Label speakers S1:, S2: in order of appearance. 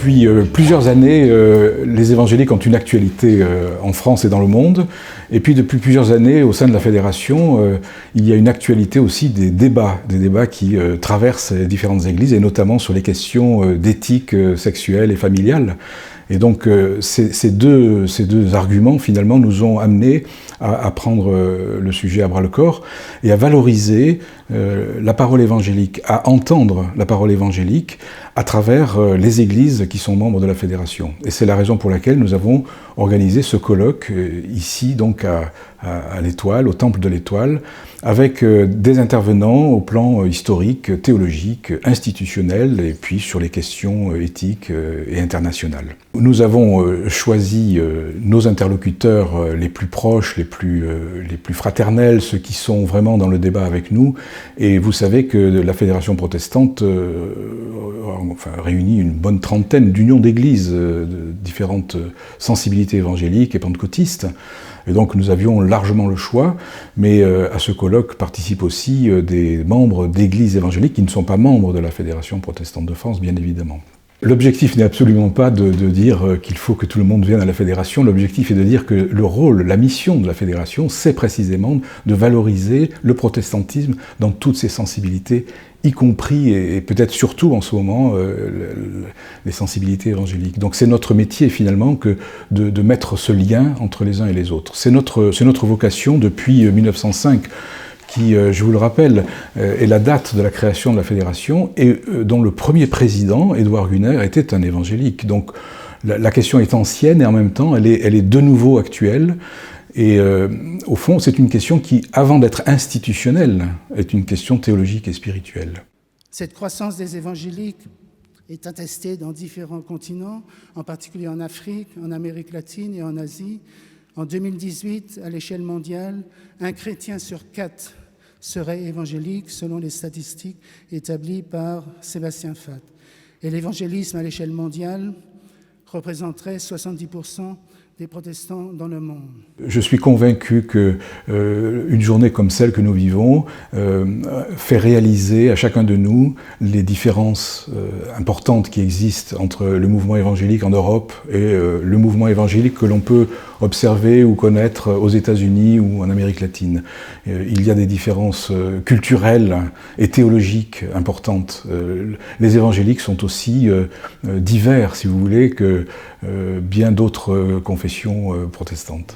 S1: Depuis plusieurs années, les évangéliques ont une actualité en France et dans le monde. Et puis depuis plusieurs années, au sein de la Fédération, il y a une actualité aussi des débats qui traversent les différentes églises, et notamment sur les questions d'éthique sexuelle et familiale. Et donc ces deux arguments finalement nous ont amenés à prendre le sujet à bras-le-corps et à valoriser la parole évangélique, à entendre la parole évangélique à travers les églises qui sont membres de la Fédération. Et c'est la raison pour laquelle nous avons organisé ce colloque ici, donc à l'Étoile, au Temple de l'Étoile, avec des intervenants au plan historique, théologique, institutionnel, et puis sur les questions éthiques et internationales. Nous avons choisi nos interlocuteurs les plus proches, les plus fraternels, ceux qui sont vraiment dans le débat avec nous. Et vous savez que la Fédération protestante réunit une bonne trentaine d'unions d'églises de différentes sensibilités évangéliques et pentecôtistes. Et donc nous avions largement le choix, mais à ce colloque participent aussi des membres d'églises évangéliques qui ne sont pas membres de la Fédération protestante de France, bien évidemment. L'objectif n'est absolument pas de dire qu'il faut que tout le monde vienne à la Fédération. L'objectif est de dire que le rôle, la mission de la Fédération, c'est précisément de valoriser le protestantisme dans toutes ses sensibilités, y compris et peut-être surtout en ce moment les sensibilités évangéliques. Donc c'est notre métier finalement que de mettre ce lien entre les uns et les autres. C'est notre vocation depuis 1905. Qui, je vous le rappelle, est la date de la création de la Fédération et dont le premier président, Édouard Gunner, était un évangélique. Donc la question est ancienne et en même temps elle est de nouveau actuelle. Et au fond, c'est une question qui, avant d'être institutionnelle, est une question théologique et spirituelle.
S2: Cette croissance des évangéliques est attestée dans différents continents, en particulier en Afrique, en Amérique latine et en Asie. En 2018, à l'échelle mondiale, un chrétien sur 4 serait évangélique, selon les statistiques établies par Sébastien Fath. Et l'évangélisme à l'échelle mondiale représenterait 70% des protestants dans le monde.
S1: Je suis convaincu qu'une journée comme celle que nous vivons fait réaliser à chacun de nous les différences importantes qui existent entre le mouvement évangélique en Europe et le mouvement évangélique que l'on peut observer ou connaître aux États-Unis ou en Amérique latine. Il y a des différences culturelles et théologiques importantes. Les évangéliques sont aussi divers, si vous voulez, que bien d'autres confessions protestantes.